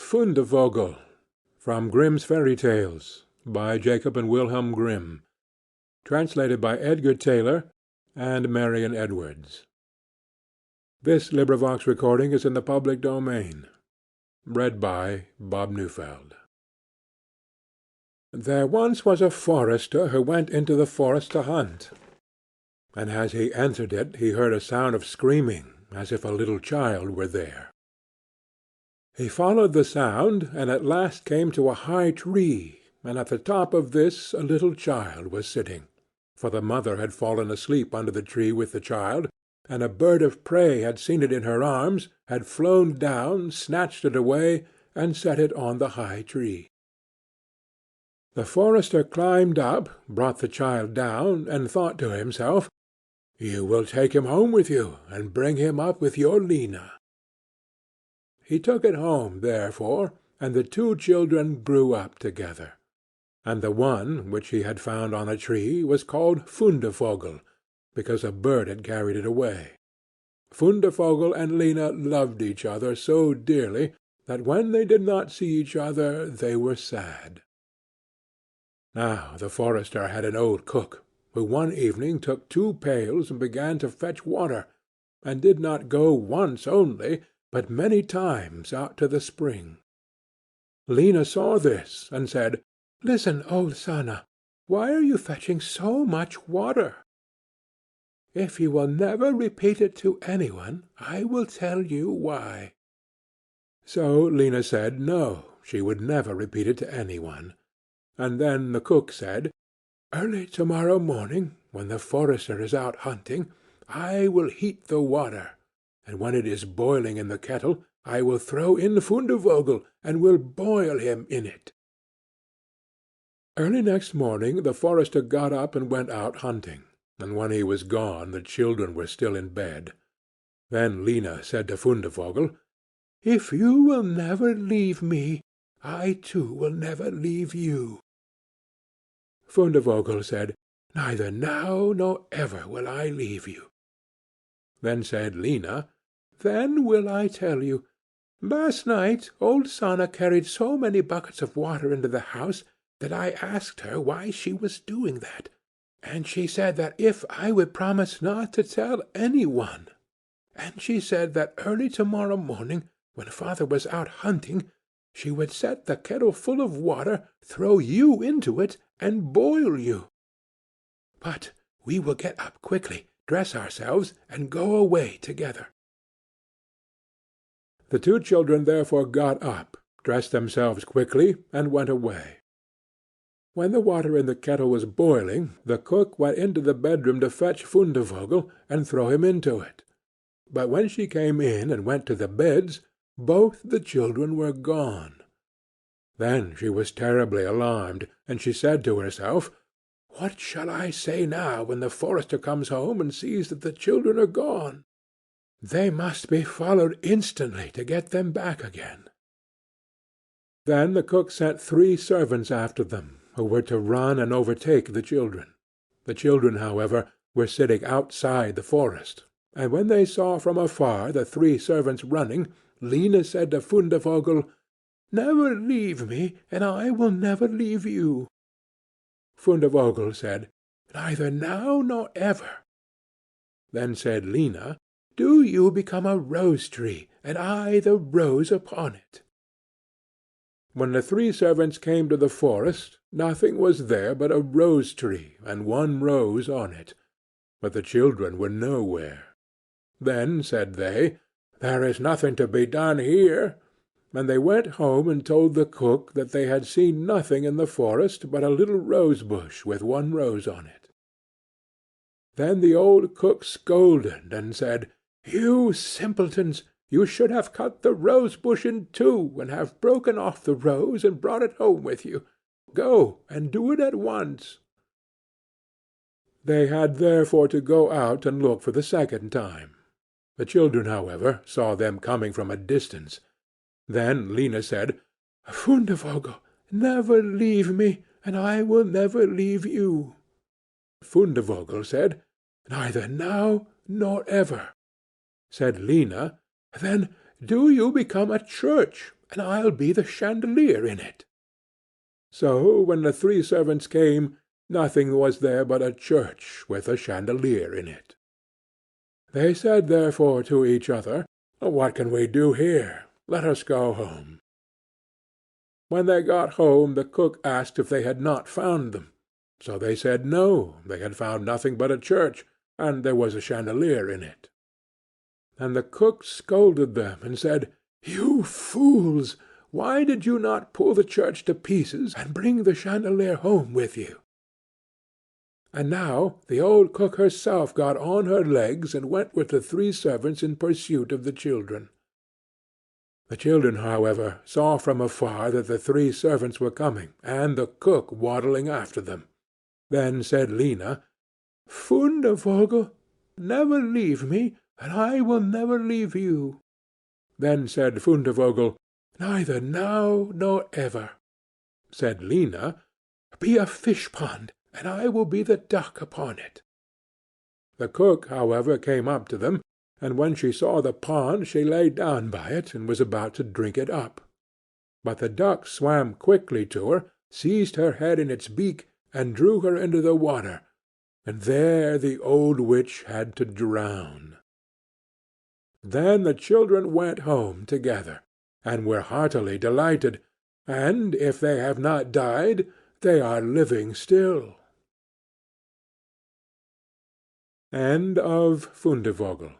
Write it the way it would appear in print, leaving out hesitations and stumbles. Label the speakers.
Speaker 1: Fundevogel, from Grimm's Fairy Tales, by Jacob and Wilhelm Grimm, translated by Edgar Taylor and Marion Edwards. This recording is in the public domain. Read by Bob Neufeld. There once was a forester who went into the forest to hunt, and as he entered it he heard a sound of screaming, as if a little child were there. He followed the sound, and at last came to a high tree, and at the top of this a little child was sitting, for the mother had fallen asleep under the tree with the child, and a bird of prey had seen it in her arms, had flown down, snatched it away, and set it on the high tree. The forester climbed up, brought the child down, and thought to himself, "You will take him home with you, and bring him up with your Lena." He took it home, therefore, and the two children grew up together, and the one which he had found on a tree was called Fundevogel, because a bird had carried it away. Fundevogel and Lena loved each other so dearly that when they did not see each other they were sad. Now the forester had an old cook, who one evening took 2 pails and began to fetch water, and did not go once only, but many times out to the spring. Lena saw this, and said, "Listen, old Sanna, why are you fetching so much water?" "If you will never repeat it to any one, I will tell you why." So Lena said no, she would never repeat it to any one. And then the cook said, "Early tomorrow morning, when the forester is out hunting, I will heat the water, and when it is boiling in the kettle, I will throw in Fundevogel, and will boil him in it." Early next morning the forester got up and went out hunting, and when he was gone the children were still in bed. Then Lena said to Fundevogel, "If you will never leave me, I too will never leave you." Fundevogel said, "Neither now nor ever will I leave you." Then said Lena, "Then will I tell you. Last night old Sanna carried so many buckets of water into the house that I asked her why she was doing that, and she said that if I would promise not to tell any one, and she said that early tomorrow morning, when father was out hunting, she would set the kettle full of water, throw you into it, and boil you. But we will get up quickly, dress ourselves, and go away together." The 2 children therefore got up, dressed themselves quickly, and went away. When the water in the kettle was boiling, the cook went into the bedroom to fetch Fundevogel and throw him into it. But when she came in and went to the beds, both the children were gone. Then she was terribly alarmed, and she said to herself, "What shall I say now when the forester comes home and sees that the children are gone? They must be followed instantly to get them back again." Then the cook sent 3 servants after them, who were to run and overtake the children. The children, however, were sitting outside the forest, and when they saw from afar the 3 servants running, Lena said to Fundevogel, "Never leave me, and I will never leave you." Fundevogel said, "Neither now nor ever." Then said Lena, "Do you become a rose-tree, and I the rose upon it." When the 3 servants came to the forest, nothing was there but a rose-tree and 1 rose on it, but the children were nowhere. Then said they, "There is nothing to be done here," and they went home and told the cook that they had seen nothing in the forest but a little rose-bush with 1 rose on it. Then the old cook scolded and said, "You simpletons! You should have cut the rose-bush in 2, and have broken off the rose and brought it home with you. Go, and do it at once." They had therefore to go out and look for the second time. The children, however, saw them coming from a distance. Then Lena said, "Fundevogel, never leave me, and I will never leave you." Fundevogel said, "Neither now nor ever." Said Lena, "Then do you become a church, and I'll be the chandelier in it." So when the three servants came, nothing was there but a church with a chandelier in it. They said therefore to each other, "What can we do here? Let us go home." When they got home the cook asked if they had not found them. So they said no, they had found nothing but a church, and there was a chandelier in it. And the cook scolded them and said, "You fools! Why did you not pull the church to pieces and bring the chandelier home with you?" And now the old cook herself got on her legs and went with the three servants in pursuit of the children. The children, however, saw from afar that the three servants were coming, and the cook waddling after them. Then said Lena, "Fundevogel, never leave me, and I will never leave you." Then said Fundevogel, "Neither now nor ever." Said Lena, "Be a fish-pond, and I will be the duck upon it." The cook, however, came up to them, and when she saw the pond she lay down by it, and was about to drink it up. But the duck swam quickly to her, seized her head in its beak, and drew her into the water, and there the old witch had to drown. Then the children went home together, and were heartily delighted, and if they have not died, they are living still. End of Fundevogel.